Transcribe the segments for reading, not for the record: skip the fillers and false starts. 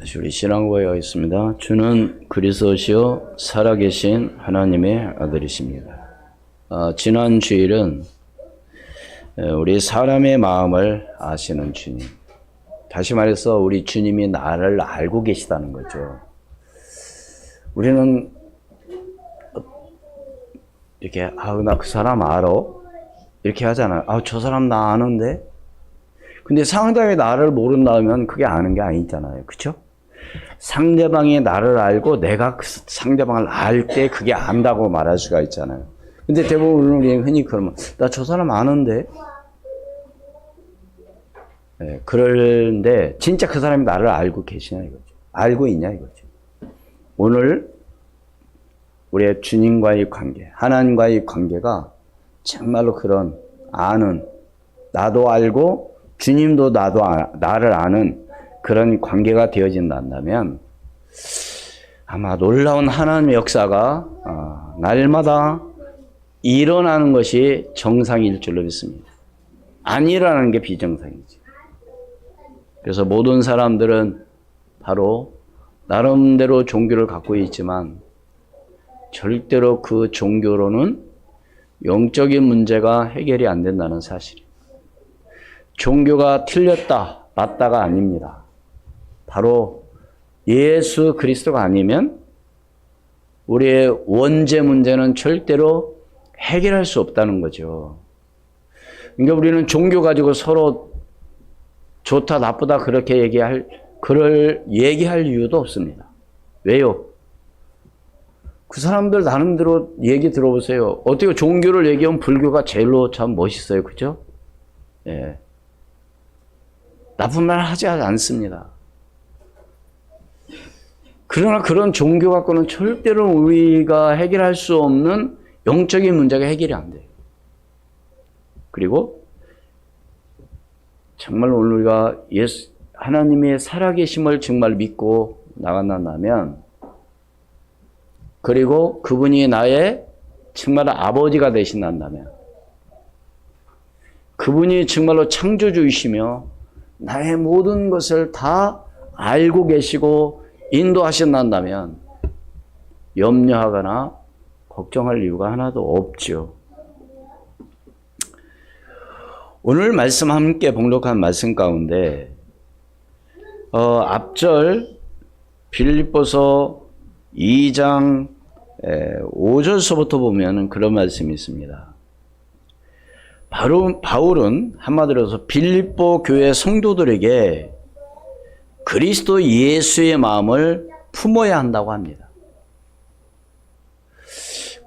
다시 우리 신앙고백에 하겠습니다. 주는 그리스도시요 살아계신 하나님의 아들이십니다. 지난 주일은 우리 사람의 마음을 아시는 주님, 다시 말해서 우리 주님이 나를 알고 계시다는 거죠. 우리는 이렇게 나 그 사람 알아? 이렇게 하잖아요. 저 사람 나 아는데? 근데 상대방이 나를 모른다면 그게 아는 게 아니잖아요. 그렇죠? 상대방이 나를 알고 내가 그 상대방을 알 때 그게 안다고 말할 수가 있잖아요. 근데 대부분 우리 흔히 그러면 나 저 사람 아는데? 네, 그런데 진짜 그 사람이 나를 알고 계시냐 이거죠. 알고 있냐 이거죠. 오늘 우리의 주님과의 관계, 하나님과의 관계가 정말로 그런 아는, 나도 알고 주님도 나를 아는 그런 관계가 되어진다면 아마 놀라운 하나님의 역사가 날마다 일어나는 것이 정상일 줄로 믿습니다. 안 일어나는 게 비정상이죠. 그래서 모든 사람들은 바로 나름대로 종교를 갖고 있지만 절대로 그 종교로는 영적인 문제가 해결이 안 된다는 사실입니다. 종교가 틀렸다, 맞다가 아닙니다. 바로 예수 그리스도가 아니면 우리의 원죄 문제는 절대로 해결할 수 없다는 거죠. 그러니까 우리는 종교 가지고 서로 좋다 나쁘다 그렇게 얘기할 이유도 없습니다. 왜요? 그 사람들 나름대로 얘기 들어보세요. 어떻게 종교를 얘기하면 불교가 제일로 참 멋있어요. 그죠? 예. 나쁜 말 하지 않습니다. 그러나 그런 종교 갖고는 절대로 우리가 해결할 수 없는 영적인 문제가 해결이 안 돼요. 그리고 정말 오늘 우리가 하나님의 살아계심을 정말 믿고 나간다면, 그리고 그분이 나의 정말 아버지가 되신다면, 그분이 정말로 창조주이시며 나의 모든 것을 다 알고 계시고 인도하신다면 염려하거나 걱정할 이유가 하나도 없죠. 오늘 말씀 함께 봉독한 말씀 가운데 앞절 빌립보서 2장 5절서부터 보면 그런 말씀이 있습니다. 바울은 한마디로 해서 빌립보 교회 성도들에게 그리스도 예수의 마음을 품어야 한다고 합니다.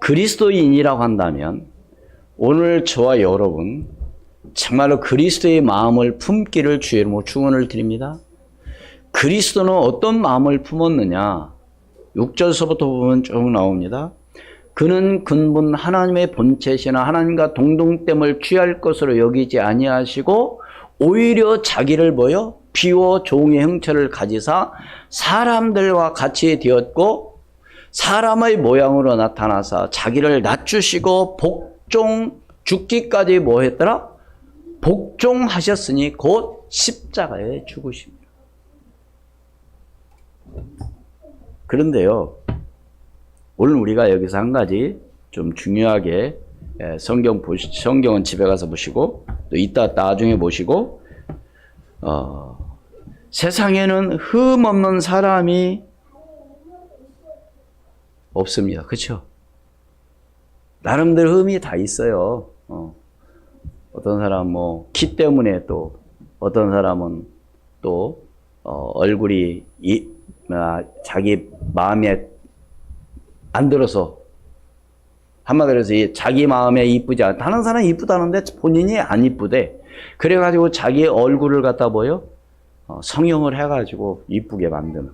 그리스도인이라고 한다면 오늘 저와 여러분 정말로 그리스도의 마음을 품기를 주의 이름으로 축원을 드립니다. 그리스도는 어떤 마음을 품었느냐? 6절서부터 보면 쭉 나옵니다. 그는 근본 하나님의 본체시나 하나님과 동등됨을 취할 것으로 여기지 아니하시고 오히려 자기를 비워 종의 형체를 가지사 사람들과 같이 되었고 사람의 모양으로 나타나사 자기를 낮추시고 죽기까지 했더라? 복종하셨으니 곧 십자가에 죽으십니다. 그런데요, 오늘 우리가 여기서 한 가지 좀 중요하게 성경은 집에 가서 보시고 또 이따 나중에 보시고 세상에는 흠 없는 사람이 없습니다. 그렇죠? 나름대로 흠이 다 있어요. 어떤 사람 키 때문에 또 어떤 사람은 또 얼굴이 자기 마음에 안 들어서 한마디로 해서 자기 마음에 이쁘지 않아. 다른 사람이 이쁘다는데 본인이 안 이쁘대. 그래가지고 자기 얼굴을 갖다 성형을 해가지고 이쁘게 만드는.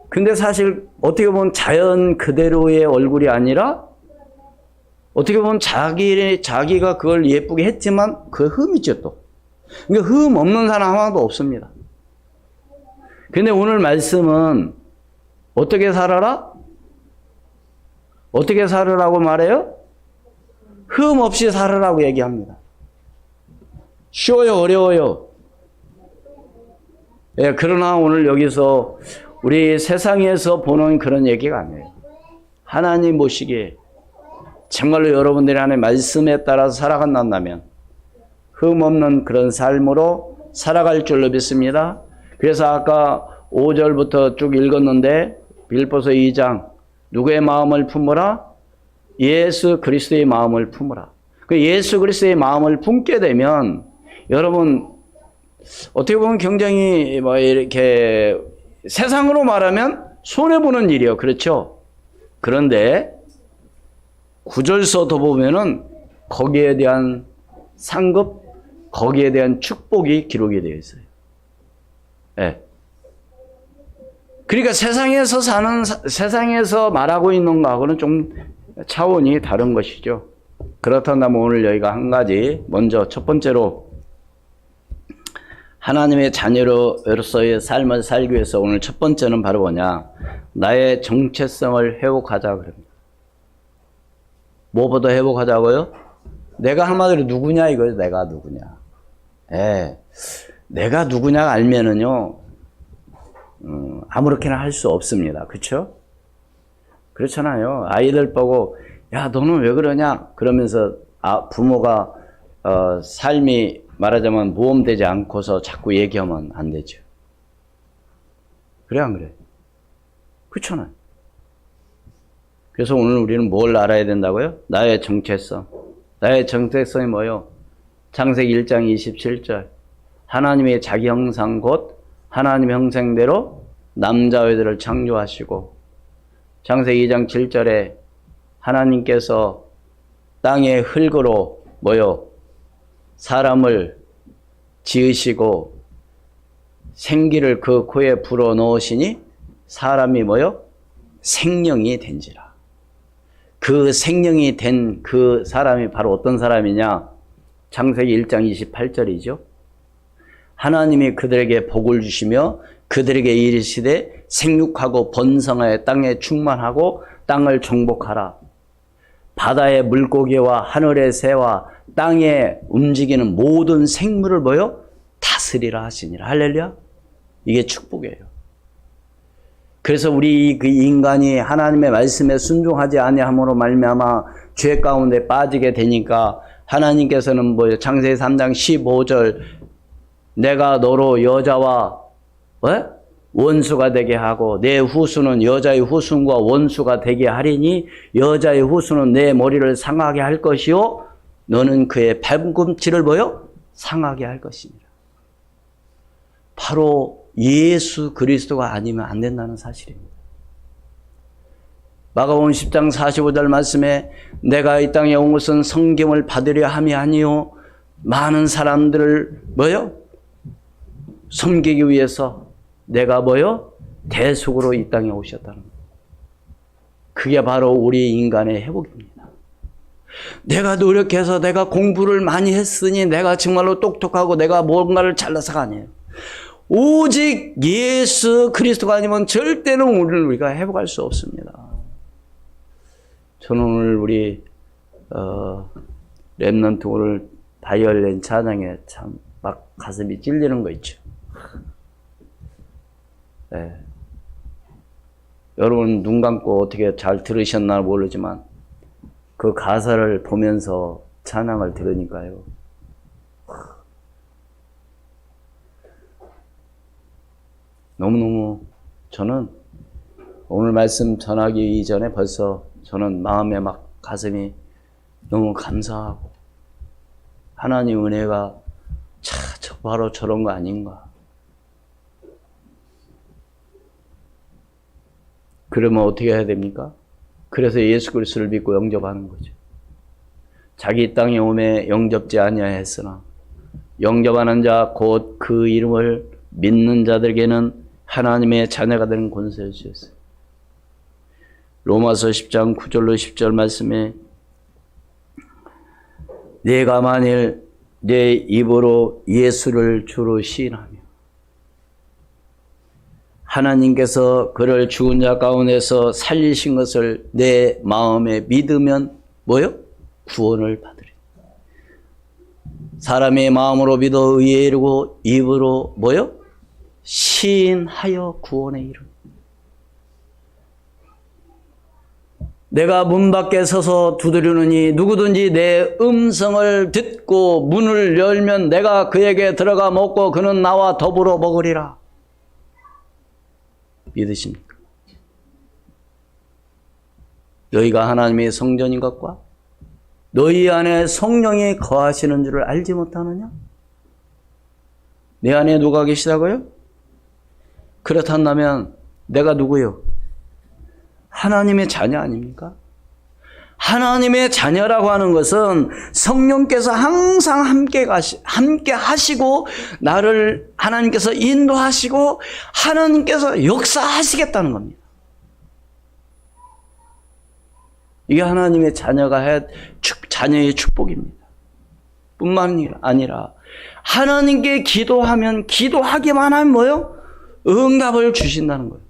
근데 사실 어떻게 보면 자연 그대로의 얼굴이 아니라 어떻게 보면 자기가 그걸 예쁘게 했지만 그 흠이죠 또. 그러니까 흠 없는 사람 하나도 없습니다. 근데 오늘 말씀은 어떻게 살아라? 어떻게 살으라고 말해요? 흠 없이 살으라고 얘기합니다. 쉬워요, 어려워요? 예, 그러나 오늘 여기서 우리 세상에서 보는 그런 얘기가 아니에요. 하나님 보시기에 정말로 여러분들이 하나님의 말씀에 따라서 살아간다면 흠없는 그런 삶으로 살아갈 줄로 믿습니다. 그래서 아까 5절부터 쭉 읽었는데 빌립보서 2장 누구의 마음을 품으라? 예수 그리스도의 마음을 품으라. 그 예수 그리스도의 마음을 품게 되면 여러분 어떻게 보면 굉장히 뭐 이렇게 세상으로 말하면 손해보는 일이요. 그렇죠? 그런데 9절서 더 보면은 거기에 대한 상급, 거기에 대한 축복이 기록이 되어 있어요. 네. 그러니까 세상에서 말하고 있는 거하고는 좀 차원이 다른 것이죠. 그렇다면 오늘 여기가 한 가지, 먼저 첫 번째로 하나님의 자녀로서의 삶을 살기 위해서 오늘 첫 번째는 바로 뭐냐? 나의 정체성을 회복하자 그럽니다. 뭐보다 회복하자고요? 내가 한마디로 누구냐 이거예요. 내가 누구냐. 예, 내가 누구냐 알면은요, 아무렇게나 할 수 없습니다. 그렇죠? 그렇잖아요. 아이들 보고 야 너는 왜 그러냐 그러면서 부모가 삶이 말하자면 모험되지 않고서 자꾸 얘기하면 안 되죠. 그래 안 그래? 그렇잖아요. 그래서 오늘 우리는 뭘 알아야 된다고요? 나의 정체성. 나의 정체성이 뭐요? 창세기 1장 27절 하나님의 자기 형상 곧 하나님의 형상대로 남자와 여자를 창조하시고 창세기 2장 7절에 하나님께서 땅의 흙으로 뭐요? 사람을 지으시고 생기를 그 코에 불어 넣으시니 사람이 뭐요? 생명이 된지라. 그 생명이 된 그 사람이 바로 어떤 사람이냐? 창세기 1장 28절이죠. 하나님이 그들에게 복을 주시며 그들에게 이르시되 생육하고 번성하여 땅에 충만하고 땅을 정복하라. 바다의 물고기와 하늘의 새와 땅에 움직이는 모든 생물을 뭐요? 다스리라 하시니라. 할렐루야. 이게 축복이에요. 그래서 우리 그 인간이 하나님의 말씀에 순종하지 아니함으로 말미암아 죄 가운데 빠지게 되니까 하나님께서는 뭐예요? 창세기 3장 15절 내가 너로 여자와 원수가 되게 하고 내 후손은 여자의 후손과 원수가 되게 하리니 여자의 후손은 내 머리를 상하게 할 것이요 너는 그의 발꿈치를 뭐요? 상하게 할 것이니라. 바로 예수 그리스도가 아니면 안 된다는 사실입니다. 마가복음 10장 45절 말씀에 내가 이 땅에 온 것은 성김을 받으려 함이 아니요 많은 사람들을 뭐요? 섬기기 위해서 내가 뭐요? 대속으로 이 땅에 오셨다는 거예요. 그게 바로 우리 인간의 회복입니다. 내가 노력해서 내가 공부를 많이 했으니 내가 정말로 똑똑하고 내가 뭔가를 잘나서가 아니에요. 오직 예수 그리스도가 아니면 절대로 우리가 회복할 수 없습니다. 저는 오늘 우리 렘넌트 오늘 바이올린 찬양에 참 막 가슴이 찔리는 거 있죠. 네. 여러분 눈 감고 어떻게 잘 들으셨나 모르지만 그 가사를 보면서 찬양을 들으니까요. 너무너무 저는 오늘 말씀 전하기 이전에 벌써 저는 마음에 막 가슴이 너무 감사하고 하나님 은혜가 바로 저런 거 아닌가. 그러면 어떻게 해야 됩니까? 그래서 예수 그리스도를 믿고 영접하는 거죠. 자기 땅에 오매 영접지 아니하였으나 영접하는 자 곧 그 이름을 믿는 자들에게는 하나님의 자녀가 되는 권세를 주셨어요. 로마서 10장 9절로 10절 말씀에 내가 만일 내 입으로 예수를 주로 시인하며 하나님께서 그를 죽은 자 가운데서 살리신 것을 내 마음에 믿으면 뭐요? 구원을 받으리. 사람의 마음으로 믿어 의에 이르고 입으로 뭐요? 시인하여 구원에 이르. 내가 문 밖에 서서 두드리느니 누구든지 내 음성을 듣고 문을 열면 내가 그에게 들어가 먹고 그는 나와 더불어 먹으리라. 믿으십니까? 너희가 하나님의 성전인 것과 너희 안에 성령이 거하시는 줄을 알지 못하느냐? 내 안에 누가 계시다고요? 그렇다면 내가 누구요? 하나님의 자녀 아닙니까? 하나님의 자녀라고 하는 것은 성령께서 항상 함께 하시고 나를 하나님께서 인도하시고 하나님께서 역사하시겠다는 겁니다. 이게 하나님의 자녀의 축복입니다. 뿐만 아니라 하나님께 기도하면 기도하기만 하면 뭐요? 응답을 주신다는 거예요.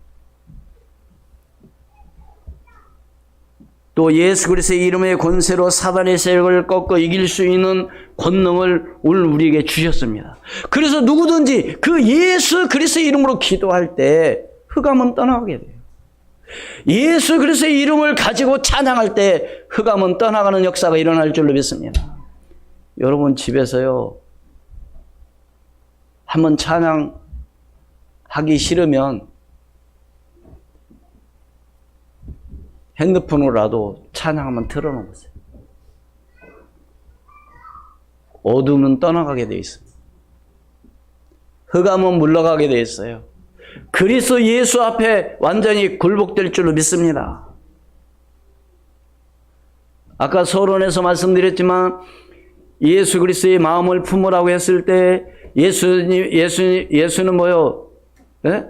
또 예수 그리스도의 이름의 권세로 사단의 세력을 꺾어 이길 수 있는 권능을 오늘 우리에게 주셨습니다. 그래서 누구든지 그 예수 그리스도의 이름으로 기도할 때 흑암은 떠나가게 돼요. 예수 그리스도의 이름을 가지고 찬양할 때 흑암은 떠나가는 역사가 일어날 줄로 믿습니다. 여러분 집에서요, 한번 찬양하기 싫으면 핸드폰으로라도 찬양 한번 틀어놓으세요. 어둠은 떠나가게 돼 있습니다. 흑암은 물러가게 돼 있어요. 그리스도 예수 앞에 완전히 굴복될 줄로 믿습니다. 아까 서론에서 말씀드렸지만 예수 그리스도의 마음을 품으라고 했을 때 예수는 뭐요? 네?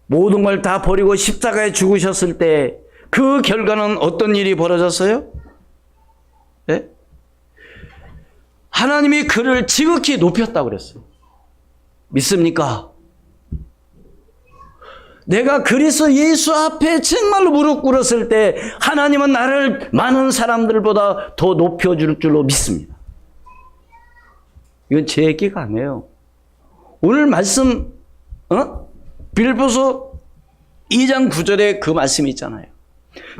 모든 걸 다 버리고 십자가에 죽으셨을 때 그 결과는 어떤 일이 벌어졌어요? 네? 하나님이 그를 지극히 높였다고 그랬어요. 믿습니까? 내가 그리스도 예수 앞에 정말로 무릎 꿇었을 때 하나님은 나를 많은 사람들보다 더 높여줄 줄로 믿습니다. 이건 제 얘기가 아니에요. 오늘 말씀 빌립보서 2장 9절에 그 말씀이 있잖아요.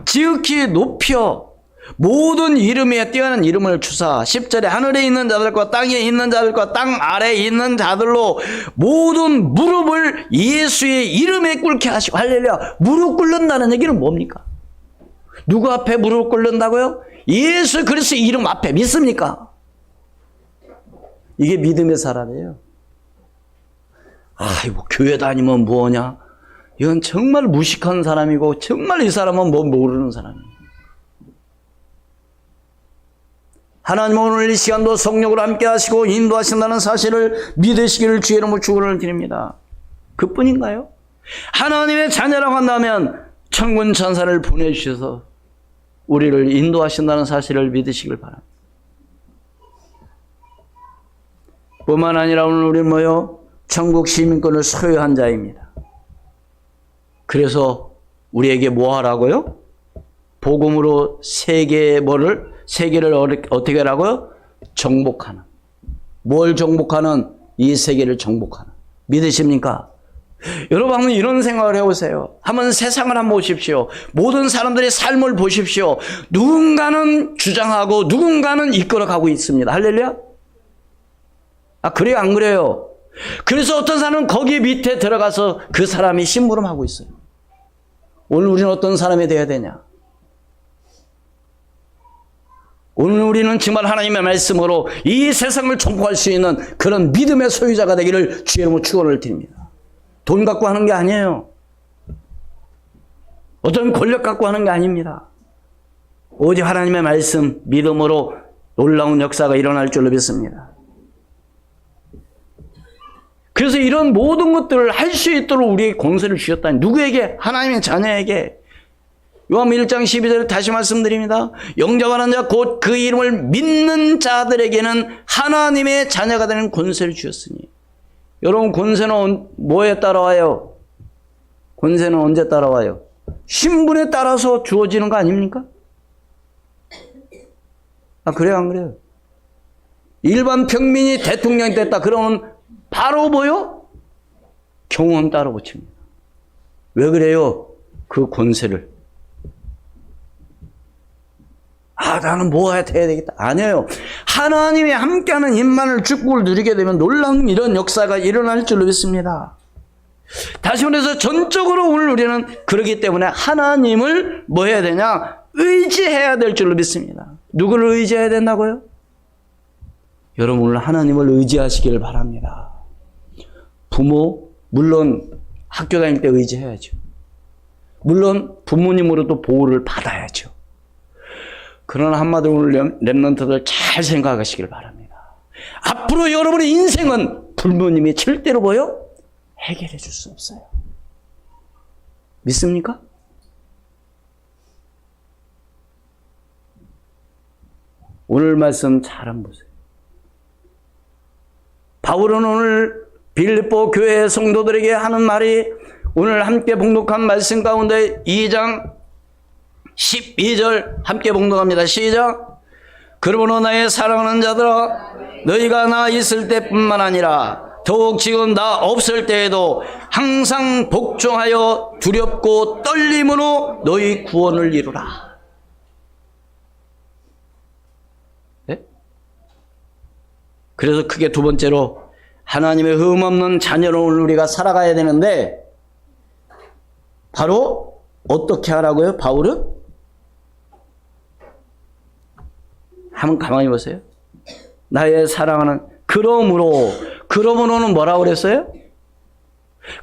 지극히 높여 모든 이름에 뛰어난 이름을 주사 10절에 하늘에 있는 자들과 땅에 있는 자들과 땅 아래에 있는 자들로 모든 무릎을 예수의 이름에 꿇게 하시고 할렐루야. 무릎 꿇는다는 얘기는 뭡니까? 누구 앞에 무릎 꿇는다고요? 예수 그리스도의 이름 앞에. 믿습니까? 이게 믿음의 사람이에요. 아이고 교회 다니면 뭐냐? 이건 정말 무식한 사람이고 정말 이 사람은 뭐 모르는 사람이에요. 하나님은 오늘 이 시간도 성령으로 함께 하시고 인도하신다는 사실을 믿으시기를 주의 이름으로 축원을 드립니다. 그뿐인가요? 하나님의 자녀라고 한다면 천군 천사를 보내주셔서 우리를 인도하신다는 사실을 믿으시길 바랍니다. 뿐만 아니라 오늘 우리는 뭐요? 천국 시민권을 소유한 자입니다. 그래서 우리에게 뭐 하라고요? 복음으로 세계를 어떻게 하라고요? 정복하는. 뭘 정복하는? 이 세계를 정복하는. 믿으십니까? 여러분 한번 이런 생각을 해보세요. 한번 세상을 한번 보십시오. 모든 사람들의 삶을 보십시오. 누군가는 주장하고 누군가는 이끌어가고 있습니다. 할렐루야? 그래요? 안 그래요? 그래서 어떤 사람은 거기 밑에 들어가서 그 사람이 심부름하고 있어요. 오늘 우리는 어떤 사람이 되어야 되냐? 오늘 우리는 정말 하나님의 말씀으로 이 세상을 정복할 수 있는 그런 믿음의 소유자가 되기를 주의 이름으로 축원을 드립니다. 돈 갖고 하는 게 아니에요. 어떤 권력 갖고 하는 게 아닙니다. 오직 하나님의 말씀, 믿음으로 놀라운 역사가 일어날 줄로 믿습니다. 그래서 이런 모든 것들을 할 수 있도록 우리에게 권세를 주셨다니. 누구에게? 하나님의 자녀에게. 요한복음 1장 12절에 다시 말씀드립니다. 영접하는 자 곧 그 이름을 믿는 자들에게는 하나님의 자녀가 되는 권세를 주셨으니. 여러분 권세는 뭐에 따라와요? 권세는 언제 따라와요? 신분에 따라서 주어지는 거 아닙니까? 그래요 안 그래요? 일반 평민이 대통령이 됐다 그러면 바로 뭐요? 경험 따로 붙입니다. 왜 그래요? 그 권세를. 나는 뭐 해야 되겠다. 아니에요. 하나님이 함께하는 임만을 축복을 누리게 되면 놀라운 이런 역사가 일어날 줄로 믿습니다. 다시 말해서 전적으로 오늘 우리는 그러기 때문에 하나님을 뭐 해야 되냐? 의지해야 될 줄로 믿습니다. 누구를 의지해야 된다고요? 여러분 오늘 하나님을 의지하시기를 바랍니다. 부모, 물론 학교 다닐 때 의지해야죠. 물론 부모님으로도 보호를 받아야죠. 그러나 한마디로 오늘 렘넌트들 잘 생각하시길 바랍니다. 앞으로 여러분의 인생은 부모님이 절대로 뭐요? 해결해 줄 수 없어요. 믿습니까? 오늘 말씀 잘 한번 보세요. 바울은 오늘 빌립보 교회 성도들에게 하는 말이 오늘 함께 봉독한 말씀 가운데 2장 12절 함께 봉독합니다. 시작. 그러므로 나의 사랑하는 자들아 너희가 나 있을 때뿐만 아니라 더욱 지금 나 없을 때에도 항상 복종하여 두렵고 떨림으로 너희 구원을 이루라. 네? 그래서 크게 두 번째로 하나님의 흠없는 자녀로 오늘 우리가 살아가야 되는데 바로 어떻게 하라고요? 바울은? 한번 가만히 보세요. 나의 사랑하는 그러므로는 뭐라고 그랬어요?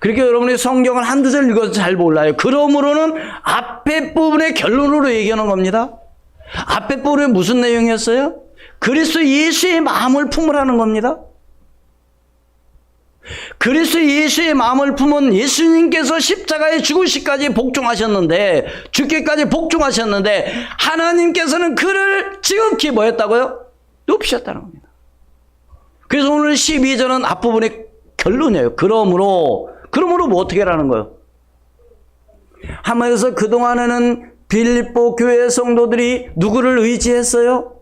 그렇게 여러분이 성경을 한두 절 읽어서 잘 몰라요. 그러므로는 앞에 부분의 결론으로 얘기하는 겁니다. 앞에 부분에 무슨 내용이었어요? 그리스도 예수의 마음을 품으라는 겁니다. 그리스도 예수의 마음을 품은 예수님께서 십자가에 죽으시까지 복종하셨는데 죽기까지 복종하셨는데 하나님께서는 그를 지극히 뭐였다고요? 높이셨다는 겁니다. 그래서 오늘 12절은 앞부분의 결론이에요. 그러므로 뭐 어떻게 하라는 거예요? 한마디로 그동안에는 빌립보 교회 성도들이 누구를 의지했어요?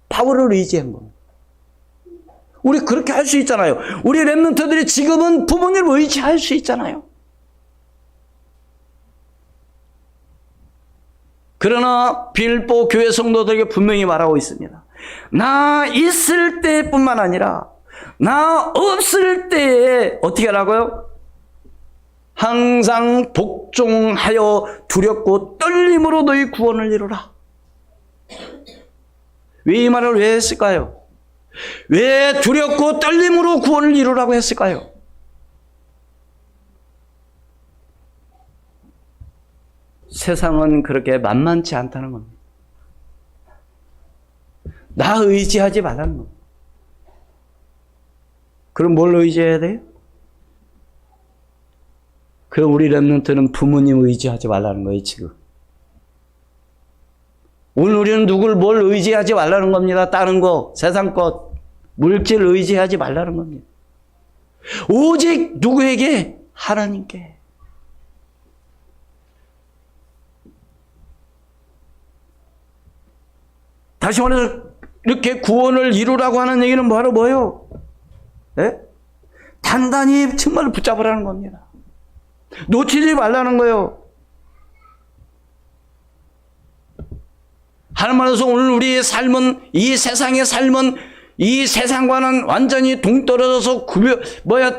바울을 의지한 겁니다. 우리 그렇게 할 수 있잖아요. 우리 렘넌트들이 지금은 부모님을 의지할 수 있잖아요. 그러나 빌립보 교회 성도들에게 분명히 말하고 있습니다. 나 있을 때뿐만 아니라 나 없을 때에 어떻게 하라고요? 항상 복종하여 두렵고 떨림으로 너희 구원을 이루라. 왜 이 말을 왜 했을까요? 왜 두렵고 떨림으로 구원을 이루라고 했을까요? 세상은 그렇게 만만치 않다는 겁니다. 나 의지하지 말라는 겁니다. 그럼 뭘 의지해야 돼요? 그럼 우리 렘넌트는 부모님 의지하지 말라는 거예요, 지금. 오늘 우리는 뭘 의지하지 말라는 겁니다. 다른 거, 세상 것, 물질 의지하지 말라는 겁니다. 오직 누구에게? 하나님께. 다시 말해서 이렇게 구원을 이루라고 하는 얘기는 바로 뭐예요? 네? 단단히 정말 붙잡으라는 겁니다. 놓치지 말라는 거예요. 하는 말에서 오늘 우리의 삶은, 이 세상의 삶은 이 세상과는 완전히 동떨어져서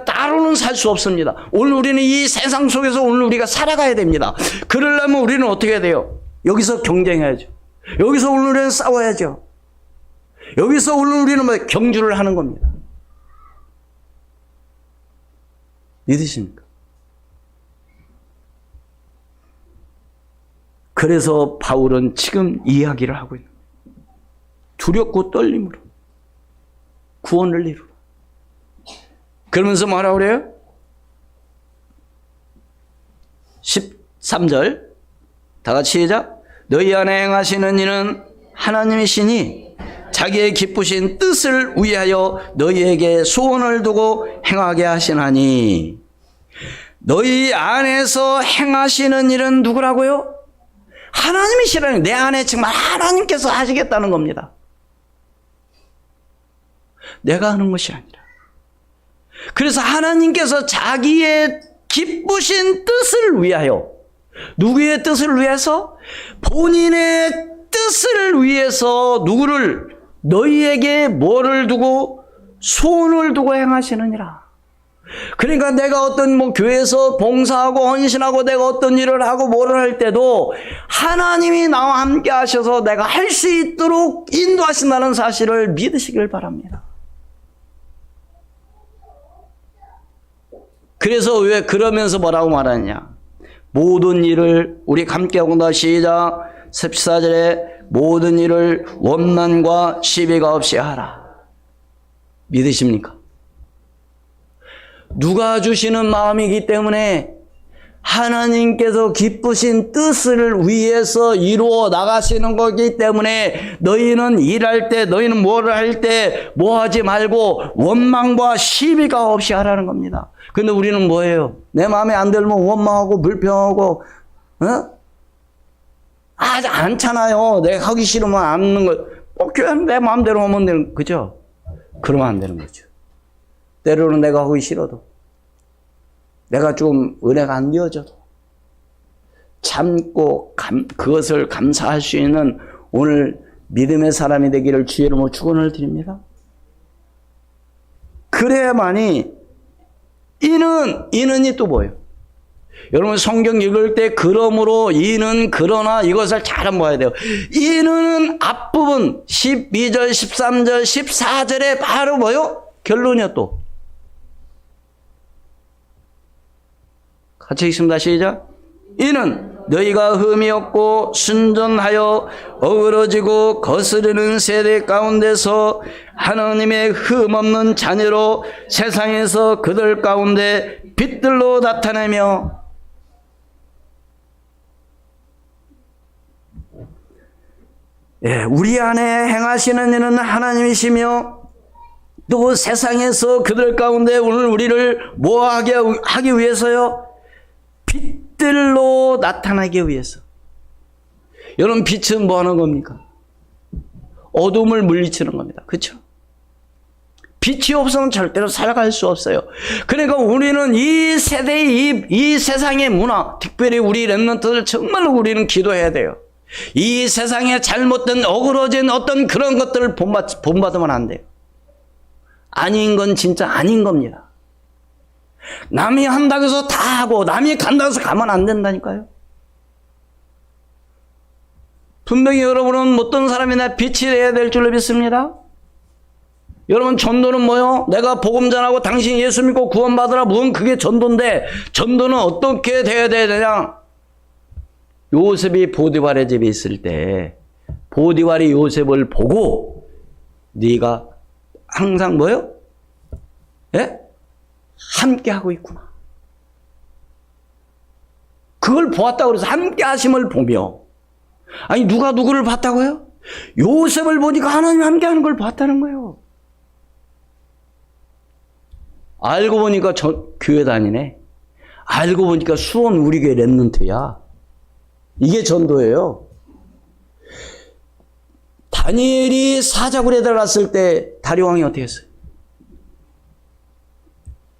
따로는 살 수 없습니다. 오늘 우리는 이 세상 속에서 오늘 우리가 살아가야 됩니다. 그러려면 우리는 어떻게 해야 돼요? 여기서 경쟁해야죠. 여기서 오늘 우리는 싸워야죠. 여기서 오늘 우리는 경주를 하는 겁니다. 믿으십니까? 그래서 바울은 지금 이야기를 하고 있는 거예요. 두렵고 떨림으로 구원을 이루라. 그러면서 뭐라고 그래요? 13절 다 같이 시작. 너희 안에 행하시는 이는 하나님이시니 자기의 기쁘신 뜻을 위하여 너희에게 소원을 두고 행하게 하시나니. 너희 안에서 행하시는 일은 누구라고요? 하나님이시라는, 내 안에 정말 하나님께서 하시겠다는 겁니다. 내가 하는 것이 아니라. 그래서 하나님께서 자기의 기쁘신 뜻을 위하여, 누구의 뜻을 위해서? 본인의 뜻을 위해서 누구를, 너희에게 뭐를 두고? 소원을 두고 행하시느니라. 그러니까 내가 어떤 교회에서 봉사하고 헌신하고 내가 어떤 일을 하고 뭐를 할 때도 하나님이 나와 함께 하셔서 내가 할 수 있도록 인도하신다는 사실을 믿으시길 바랍니다. 그래서 왜 그러면서 뭐라고 말하느냐? 모든 일을, 우리 함께 하고나 시작. 14절에 모든 일을 원망과 시비가 없이 하라. 믿으십니까? 누가 주시는 마음이기 때문에 하나님께서 기쁘신 뜻을 위해서 이루어 나가시는 거기 때문에 너희는 일할 때, 너희는 뭐를 할 때 뭐 하지 말고 원망과 시비가 없이 하라는 겁니다. 근데 우리는 뭐예요? 내 마음에 안 들면 원망하고 불평하고, 하지 않잖아요. 내가 하기 싫으면 안 하는 거. 교회는 내 마음대로 하면 되는, 그죠? 그러면 안 되는 거죠. 때로는 내가 하기 싫어도, 내가 좀 은혜가 안 되어져도 참고 그것을 감사할 수 있는 오늘 믿음의 사람이 되기를 주의 이름으로 축원을 드립니다. 그래야만이 이는이 또 뭐예요? 여러분 성경 읽을 때 그러므로 이는 그러나 이것을 잘 봐야 돼요. 이는 앞부분 12절 13절 14절에 바로 뭐요? 결론이요. 또 같이 읽습니다. 시작. 이는 너희가 흠이 없고 순전하여 어그러지고 거스르는 세대 가운데서 하나님의 흠 없는 자녀로 세상에서 그들 가운데 빛들로 나타내며 우리 안에 행하시는 일은 하나님이시며 또 세상에서 그들 가운데 오늘 우리를 뭐 하기 위해서요? 빛들로 나타나기 위해서. 여러분 빛은 뭐 하는 겁니까? 어둠을 물리치는 겁니다. 그렇죠? 빛이 없으면 절대로 살아갈 수 없어요. 그러니까 우리는 이 세대의 이 세상의 문화, 특별히 우리 렘넌트들 정말로 우리는 기도해야 돼요. 이 세상에 잘못된 어그러진 어떤 그런 것들을 본받으면 안 돼요. 아닌 건 진짜 아닌 겁니다. 남이 한다고 해서 다 하고 남이 간다고 해서 가면 안 된다니까요. 분명히 여러분은 어떤 사람이나 빛이 되어야 될 줄로 믿습니다. 여러분 전도는 뭐요? 내가 복음 전하고 당신 예수 믿고 구원받으라. 무슨 그게 전도인데 전도는 어떻게 되어야 되냐? 요셉이 보디발의 집에 있을 때 보디발이 요셉을 보고 네가 항상 뭐요? 예? 함께 하고 있구나. 그걸 보았다고 그래서 함께 하심을 보며, 아니 누가 누구를 봤다고요? 요셉을 보니까 하나님 함께 하는 걸 봤다는 거예요. 알고 보니까 교회 다니네. 알고 보니까 수원 우리 교회 렘넌트야. 이게 전도예요. 다니엘이 사자굴에 들어갔을 때 다리왕이 어떻게 했어요?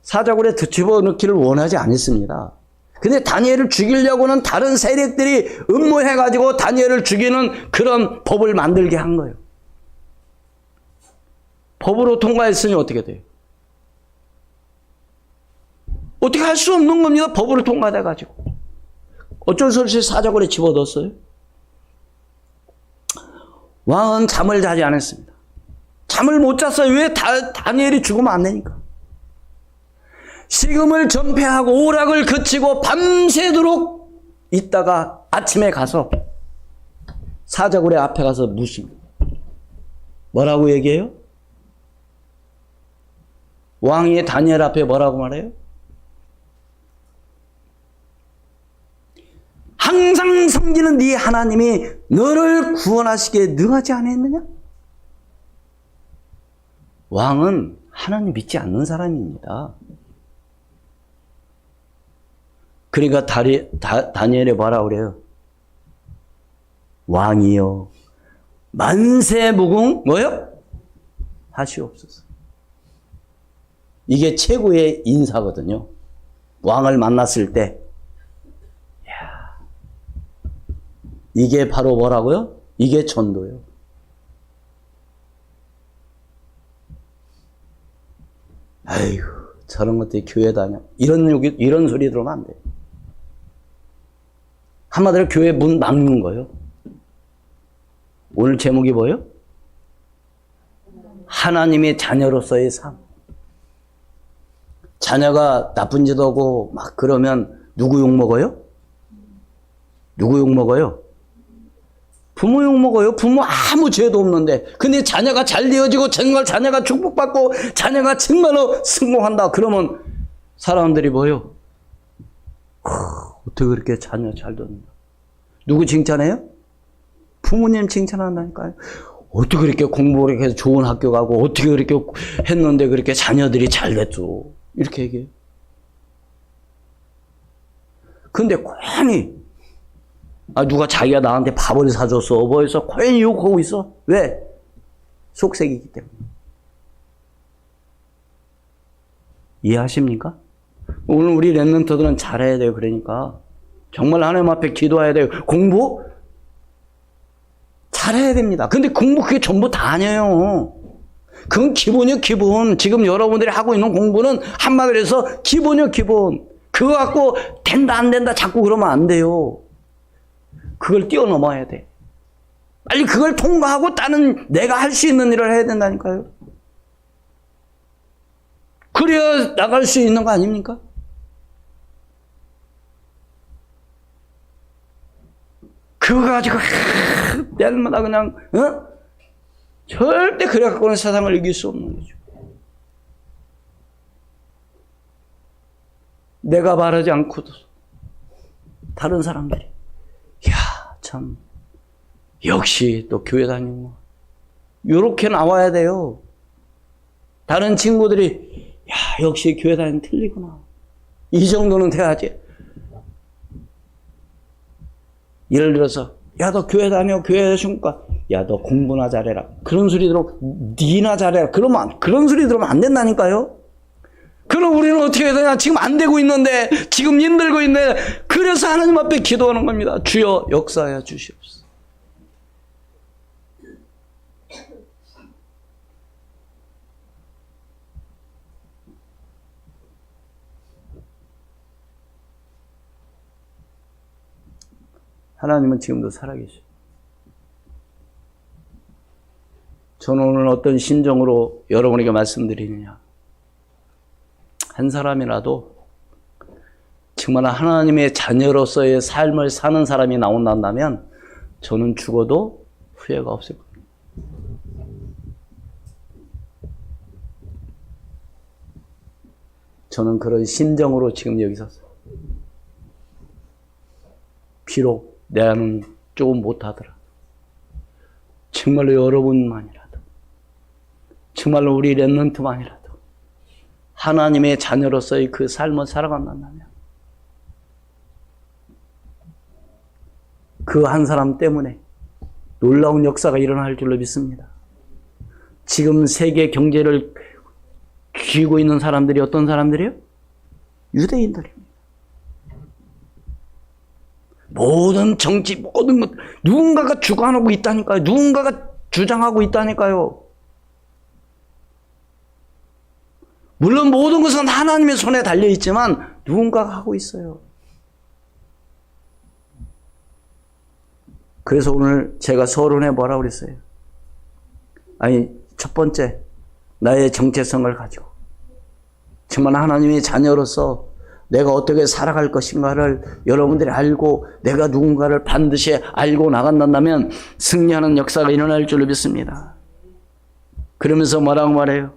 사자굴에 집어넣기를 원하지 않았습니다. 근데 다니엘을 죽이려고는 다른 세력들이 음모해가지고 다니엘을 죽이는 그런 법을 만들게 한 거예요. 법으로 통과했으니 어떻게 돼요? 어떻게 할 수 없는 겁니다. 법으로 통과돼가지고. 어쩔 수 없이 사자굴에 집어넣었어요. 왕은 잠을 자지 않았습니다. 잠을 못 잤어요. 왜? 다니엘이 죽으면 안 되니까. 식음을 전폐하고 오락을 그치고 밤새도록 있다가 아침에 가서 사자굴의 앞에 가서 묻습니다. 뭐라고 얘기해요? 왕이 다니엘 앞에 뭐라고 말해요? 항상 섬기는 네 하나님이 너를 구원하시기에 능하지 않았느냐? 왕은 하나님 믿지 않는 사람입니다. 그러니까 다니엘이 뭐라고 그래요? 왕이여 만세 무궁 뭐요? 하시옵소서. 이게 최고의 인사거든요. 왕을 만났을 때. 이야, 이게 바로 뭐라고요? 이게 전도예요. 아이고, 저런 것들이 교회 다녀. 이런 소리 들으면 안 돼. 한마디로 교회 문 막는 거예요. 오늘 제목이 뭐예요? 하나님의 자녀로서의 삶. 자녀가 나쁜 짓 하고 막 그러면 누구 욕 먹어요? 누구 욕 먹어요? 부모 욕 먹어요. 부모 아무 죄도 없는데. 근데 자녀가 잘 되어지고 정말 자녀가 축복받고 자녀가 정말로 성공한다. 그러면 사람들이 뭐예요? 어떻게 그렇게 자녀 잘 뒀는가? 누구 칭찬해요? 부모님 칭찬한다니까요. 어떻게 그렇게 공부를 이렇게 해서 좋은 학교 가고 어떻게 그렇게 했는데 그렇게 자녀들이 잘 됐죠. 이렇게 얘기해요. 근데 괜히 누가 자기가 나한테 밥을 사줬어. 뭐해서 괜히 욕하고 있어. 왜? 속색이기 때문에. 이해하십니까? 오늘 우리 랩런트들은 잘해야 돼요. 그러니까 정말 하나님 앞에 기도해야 돼요. 공부 잘해야 됩니다. 근데 공부 그게 전부 다 아니에요. 그건 기본이요, 기본. 지금 여러분들이 하고 있는 공부는 한마디로 해서 기본이요, 기본. 그거 갖고 된다 안 된다 자꾸 그러면 안 돼요. 그걸 뛰어넘어야 돼. 빨리 그걸 통과하고 다른 내가 할 수 있는 일을 해야 된다니까요. 그래야 나갈 수 있는 거 아닙니까? 그거 가지고 날마다 그냥 절대 그래 갖고는 세상을 이길 수 없는 거죠. 내가 바라지 않고도 다른 사람들이 참 역시 또 교회 다니고 이렇게 나와야 돼요. 다른 친구들이 역시 교회 다니는 틀리구나. 이 정도는 돼야지. 예를 들어서 너 교회 다녀. 교회 다니니까 너 공부나 잘해라. 그런 소리 들으면 니나 잘해라. 그런 소리 들으면 안 된다니까요. 그럼 우리는 어떻게 해야 되냐? 지금 안 되고 있는데, 지금 힘들고 있는데, 그래서 하나님 앞에 기도하는 겁니다. 주여 역사하여 주시옵소서. 하나님은 지금도 살아계셔. 저는 오늘 어떤 심정으로 여러분에게 말씀드리느냐. 한 사람이라도 정말 하나님의 자녀로서의 삶을 사는 사람이 나온다면 저는 죽어도 후회가 없을 겁니다. 저는 그런 심정으로 지금 여기 섰어요. 비록 내는 조금 못하더라도 정말로 여러분만이라도 정말로 우리 랩런트만이라도 하나님의 자녀로서의 그 삶을 살아간다면 그 한 사람 때문에 놀라운 역사가 일어날 줄로 믿습니다. 지금 세계 경제를 쥐고 있는 사람들이 어떤 사람들이에요? 유대인들입니다. 모든 정치, 모든 것, 누군가가 주관하고 있다니까요. 누군가가 주장하고 있다니까요. 물론 모든 것은 하나님의 손에 달려있지만 누군가가 하고 있어요. 그래서 오늘 제가 서론에 뭐라고 그랬어요? 첫 번째, 나의 정체성을 가지고 정말 하나님의 자녀로서 내가 어떻게 살아갈 것인가를 여러분들이 알고 내가 누군가를 반드시 알고 나간다면 승리하는 역사가 일어날 줄로 믿습니다. 그러면서 뭐라고 말해요?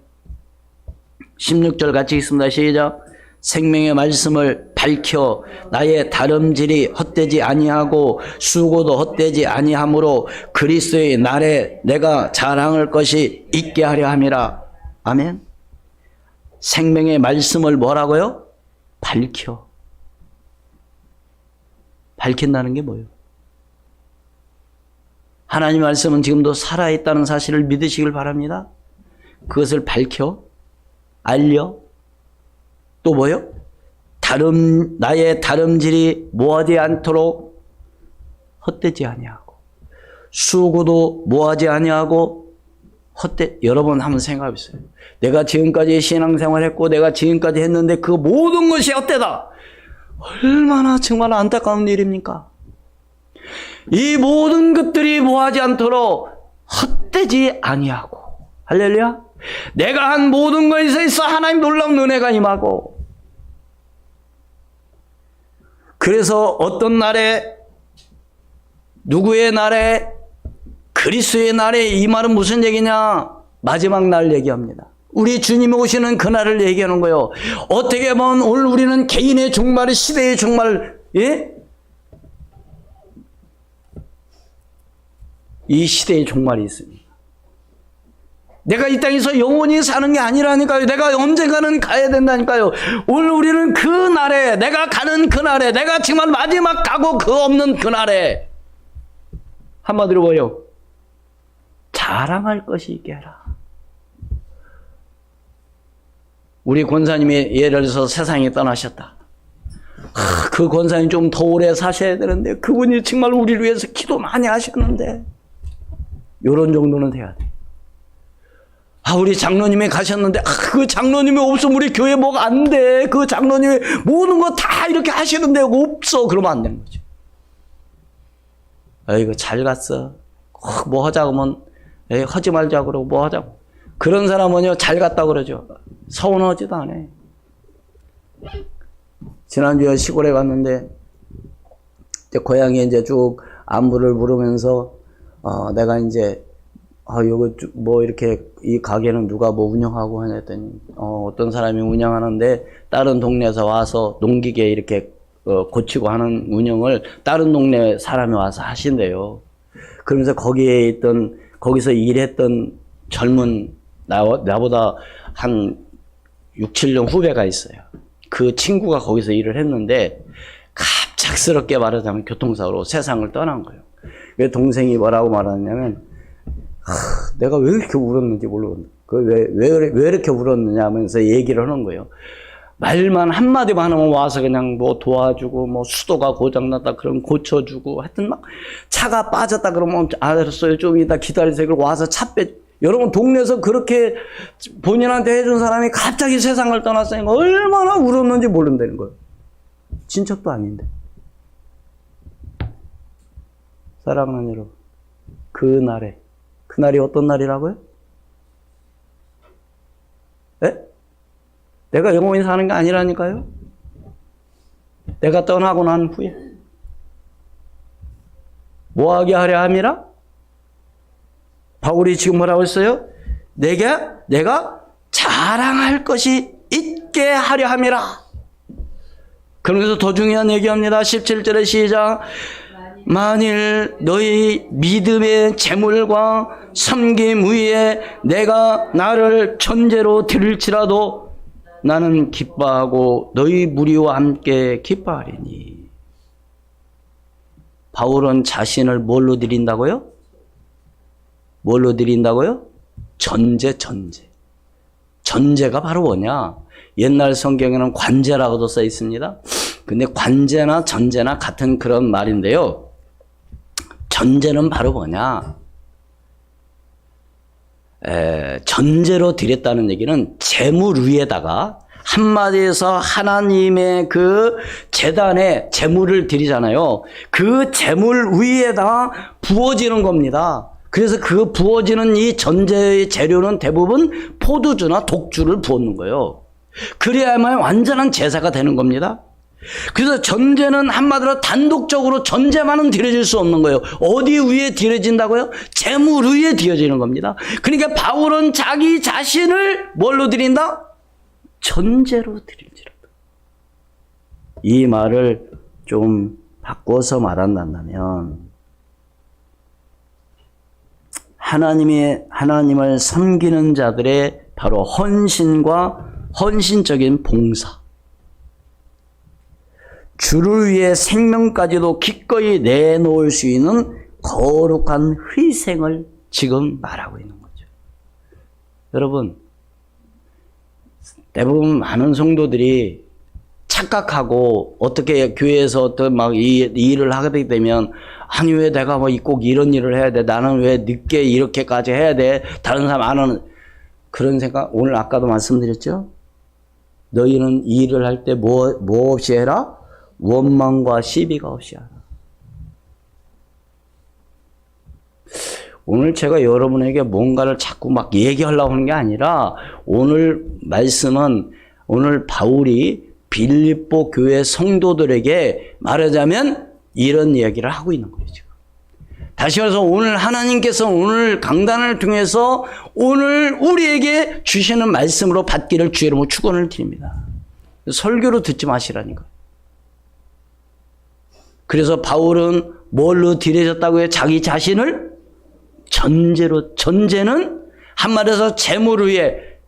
16절 같이 읽습니다. 시작. 생명의 말씀을 밝혀 나의 다름질이 헛되지 아니하고 수고도 헛되지 아니하므로 그리스도의 날에 내가 자랑할 것이 있게 하려 함이라. 아멘. 생명의 말씀을 뭐라고요? 밝혀. 밝힌다는 게 뭐예요? 하나님의 말씀은 지금도 살아있다는 사실을 믿으시길 바랍니다. 그것을 밝혀, 알려, 또 뭐요? 나의 다름질이 모하지 않도록 헛되지 아니하고, 수고도 모하지 아니하고 여러분 한번 생각해 보세요. 내가 지금까지 신앙생활 했고 내가 지금까지 했는데 그 모든 것이 헛되다. 얼마나 정말 안타까운 일입니까? 이 모든 것들이 모하지 않도록 헛되지 아니하고, 할렐루야. 내가 한 모든 것에 있어 하나님 놀라운 은혜가 임하고, 그래서 어떤 날에, 누구의 날에, 그리스도의 날에, 이 말은 무슨 얘기냐? 마지막 날 얘기합니다. 우리 주님이 오시는 그날을 얘기하는 거예요. 어떻게 보면 오늘 우리는 개인의 종말, 시대의 종말, 예? 이 시대의 종말이 있습니다. 내가 이 땅에서 영원히 사는 게 아니라니까요. 내가 언젠가는 가야 된다니까요. 오늘 우리는 그 날에, 내가 가는 그날에, 내가 정말 마지막 가고 그 없는 그날에, 한마디로 뭐요? 자랑할 것이 있게 해라. 우리 권사님이 예를 들어서 세상에 떠나셨다. 그 권사님 좀 더 오래 사셔야 되는데, 그분이 정말 우리를 위해서 기도 많이 하셨는데, 요런 정도는 돼야 돼. 우리 장로님이 가셨는데, 그 장로님이 없으면 우리 교회 뭐가 안 돼. 그 장로님이 모든 거 다 이렇게 하시는데 없어. 그러면 안 되는 거죠. 아이고, 잘 갔어. 뭐 하자고 하면, 하지 말자 그러고 뭐 하자고. 그런 사람은요, 잘 갔다 그러죠. 서운하지도 않아. 지난주에 시골에 갔는데, 고향에 이제 쭉 안부를 물으면서, 내가 이제, 요거 뭐 이렇게 이 가게는 누가 뭐 운영하고 하냐 했더니, 어떤 사람이 운영하는데, 다른 동네에서 와서 농기계 이렇게 고치고 하는 운영을 다른 동네 사람이 와서 하신대요. 그러면서 거기서 일했던 젊은, 나보다 한 6, 7년 후배가 있어요. 그 친구가 거기서 일을 했는데, 갑작스럽게 말하자면 교통사고로 세상을 떠난 거예요. 그 동생이 뭐라고 말하냐면, 내가 왜 이렇게 울었는지 모르겠네. 왜 이렇게 울었느냐 하면서 얘기를 하는 거예요. 말만 한마디만 하면 와서 그냥 뭐 도와주고, 뭐 수도가 고장났다 그러면 고쳐주고, 하여튼 막 차가 빠졌다 그러면 알았어요. 좀 이따 기다리세요. 그리고 와서 차 여러분, 동네에서 그렇게 본인한테 해준 사람이 갑자기 세상을 떠났으니까 얼마나 울었는지 모른다는 거예요. 친척도 아닌데. 사랑하는 여러분, 그날이 어떤 날이라고요? 에? 내가 영원히 사는 게 아니라니까요? 내가 떠나고 난 후에. 뭐하게 하려 함이라? 바울이 지금 뭐라고 했어요? 내가 자랑할 것이 있게 하려 함이라. 그러면서 더 중요한 얘기합니다. 17절에 시작. 만일 너희 믿음의 재물과 섬김 위에 내가 나를 천재로 드릴지라도 나는 기뻐하고 너희 무리와 함께 기뻐하리니. 바울은 자신을 뭘로 드린다고요? 뭘로 드린다고요? 전제. 전제가 바로 뭐냐? 옛날 성경에는 관제라고도 써 있습니다. 근데 관제나 전제나 같은 그런 말인데요. 전제는 바로 뭐냐? 전제로 드렸다는 얘기는 재물 위에다가 한마디에서 하나님의 그 제단에 재물을 드리잖아요. 그 재물 위에다가 부어지는 겁니다. 그래서 그 부어지는 이 전제의 재료는 대부분 포도주나 독주를 부었는 거예요. 그래야만 완전한 제사가 되는 겁니다. 그래서 전제는 한마디로 단독적으로 전제만은 드려질 수 없는 거예요. 어디 위에 드려진다고요? 재물 위에 드려지는 겁니다. 그러니까 바울은 자기 자신을 뭘로 드린다? 전제로 드릴지라도. 이 말을 좀 바꿔서 말한다면 하나님을 섬기는 자들의 바로 헌신적인 봉사, 주를 위해 생명까지도 기꺼이 내놓을 수 있는 거룩한 희생을 지금 말하고 있는 거죠. 여러분, 대부분 많은 성도들이 착각하고 어떻게 교회에서 어떤 막 이 일을 하게 되면 아니 왜 내가 뭐 꼭 이런 일을 해야 돼? 나는 왜 늦게 이렇게까지 해야 돼? 다른 사람 안 하는 그런 생각. 오늘 아까도 말씀드렸죠? 너희는 이 일을 할 때 뭐 없이 해라? 원망과 시비가 없이 하라. 오늘 제가 여러분에게 뭔가를 자꾸 막 얘기하려고 하는 게 아니라 오늘 말씀은 오늘 바울이 빌립보 교회 성도들에게 말하자면 이런 이야기를 하고 있는 거예요, 지금. 다시 말해서 오늘 하나님께서 오늘 강단을 통해서 오늘 우리에게 주시는 말씀으로 받기를 주의 이름으로 축원을 드립니다. 설교로 듣지 마시라니까. 그래서 바울은 뭘로 딜해졌다고 해요? 자기 자신을 전제로, 전제는 한마디로 재물 위에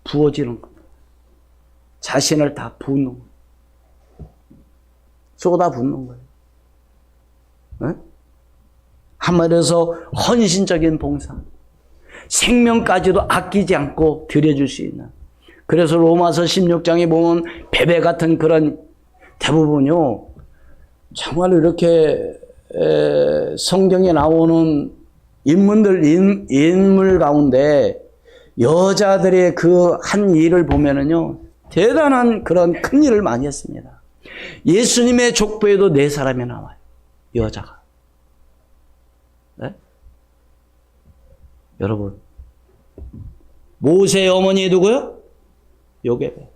부어지는 겁니다. 자신을 다 붓는 거예요. 쏟아 붓는 거예요. 네? 한마디로 헌신적인 봉사. 생명까지도 아끼지 않고 드려줄 수 있는. 그래서 로마서 16장에 보면 베베 같은 그런 대부분요. 정말 이렇게 성경에 나오는 인물 가운데 여자들의 그 한 일을 보면은요. 대단한 그런 큰 일을 많이 했습니다. 예수님의 족보에도 4사람이 나와요. 여자가. 네? 여러분. 모세의 어머니 누구요? 요게베.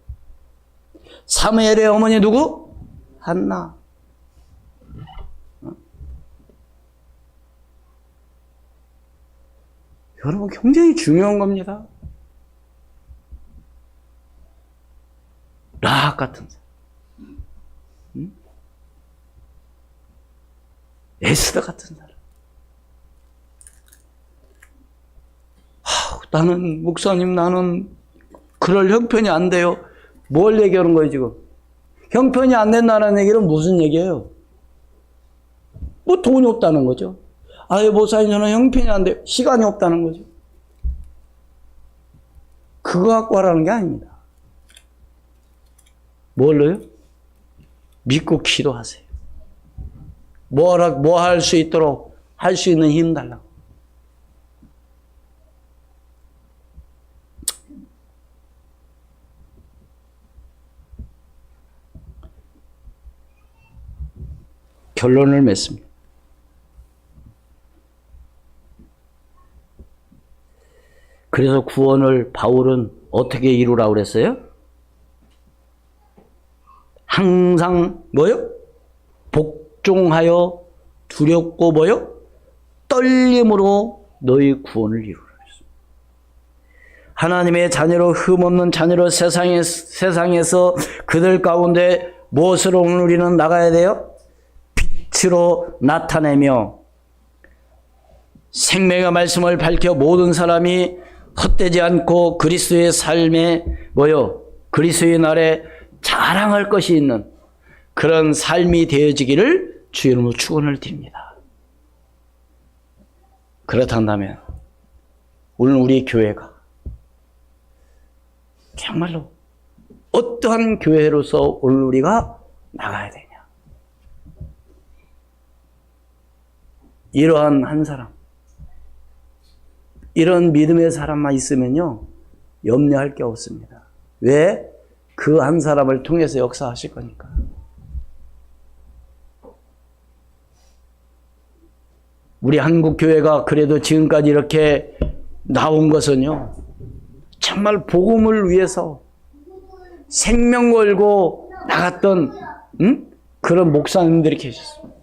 사무엘의 어머니 누구? 한나. 여러분 굉장히 중요한 겁니다. 라합 같은 사람. 응? 에스더 같은 사람. 나는 목사님 나는 그럴 형편이 안 돼요. 뭘 얘기하는 거예요 지금? 형편이 안 된다는 얘기는 무슨 얘기예요? 뭐 돈이 없다는 거죠. 아유 목사님 저는 형편이 안 돼요. 시간이 없다는 거죠. 그거 갖고 하라는 게 아닙니다. 뭘로요? 믿고 기도하세요. 뭐 할 수 있도록 할 수 있는 힘 달라고. 결론을 맺습니다. 그래서 구원을 바울은 어떻게 이루라고 그랬어요? 항상 뭐요? 복종하여 두렵고 뭐요? 떨림으로 너희 구원을 이루라. 하나님의 자녀로 흠없는 자녀로 세상에서 그들 가운데 무엇으로 오늘 우리는 나가야 돼요? 빛으로 나타내며 생명의 말씀을 밝혀 모든 사람이 헛되지 않고 그리스도의 삶에 뭐요? 그리스도의 날에 자랑할 것이 있는 그런 삶이 되어지기를 주의 이름으로 축원을 드립니다. 그렇다면 오늘 우리 교회가 정말로 어떠한 교회로서 오늘 우리가 나가야 되냐? 이러한 한 사람, 이런 믿음의 사람만 있으면요 염려할 게 없습니다. 왜? 그 한 사람을 통해서 역사하실 거니까. 우리 한국 교회가 그래도 지금까지 이렇게 나온 것은요 정말 복음을 위해서 생명 걸고 나갔던 그런 목사님들이 계셨습니다.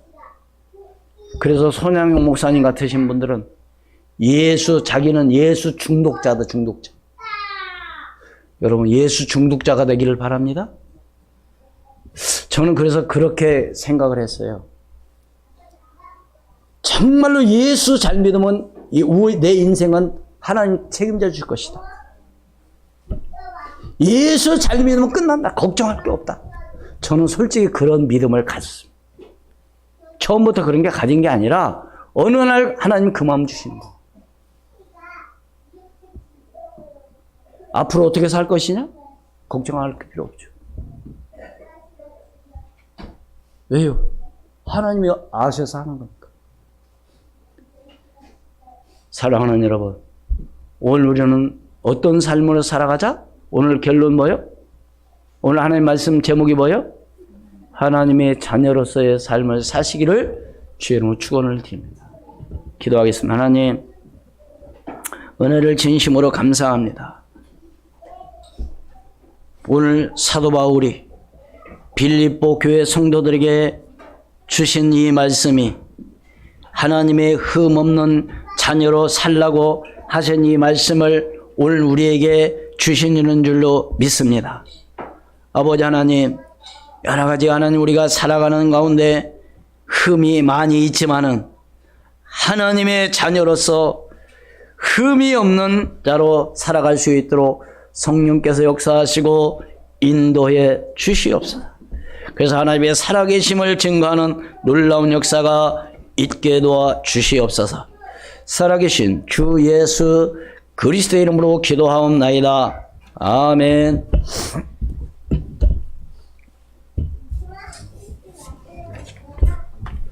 그래서 손양용 목사님 같으신 분들은 자기는 예수 중독자다, 중독자. 여러분, 예수 중독자가 되기를 바랍니다. 저는 그래서 그렇게 생각을 했어요. 정말로 예수 잘 믿으면 내 인생은 하나님 책임져 줄 것이다. 예수 잘 믿으면 끝난다. 걱정할 게 없다. 저는 솔직히 그런 믿음을 가졌습니다. 처음부터 그런 게 가진 게 아니라 어느 날 하나님 그 마음 주시는 거. 앞으로 어떻게 살 것이냐? 걱정할 필요 없죠. 왜요? 하나님이 아셔서 하는 거니까. 사랑하는 여러분, 오늘 우리는 어떤 삶으로 살아가자? 오늘 결론 뭐요? 오늘 하나님 말씀 제목이 뭐요? 하나님의 자녀로서의 삶을 사시기를 주의 이름으로 축원을 드립니다. 기도하겠습니다. 하나님, 은혜를 진심으로 감사합니다. 오늘 사도 바울이 빌립보 교회 성도들에게 주신 이 말씀이 하나님의 흠없는 자녀로 살라고 하신 이 말씀을 오늘 우리에게 주시는 줄로 믿습니다. 아버지 하나님, 여러 가지 하나님 우리가 살아가는 가운데 흠이 많이 있지만은 하나님의 자녀로서 흠이 없는 자로 살아갈 수 있도록 성령께서 역사하시고 인도해 주시옵소서. 그래서 하나님의 살아계심을 증거하는 놀라운 역사가 있게 도와 주시옵소서. 살아계신 주 예수 그리스도의 이름으로 기도하옵나이다. 아멘.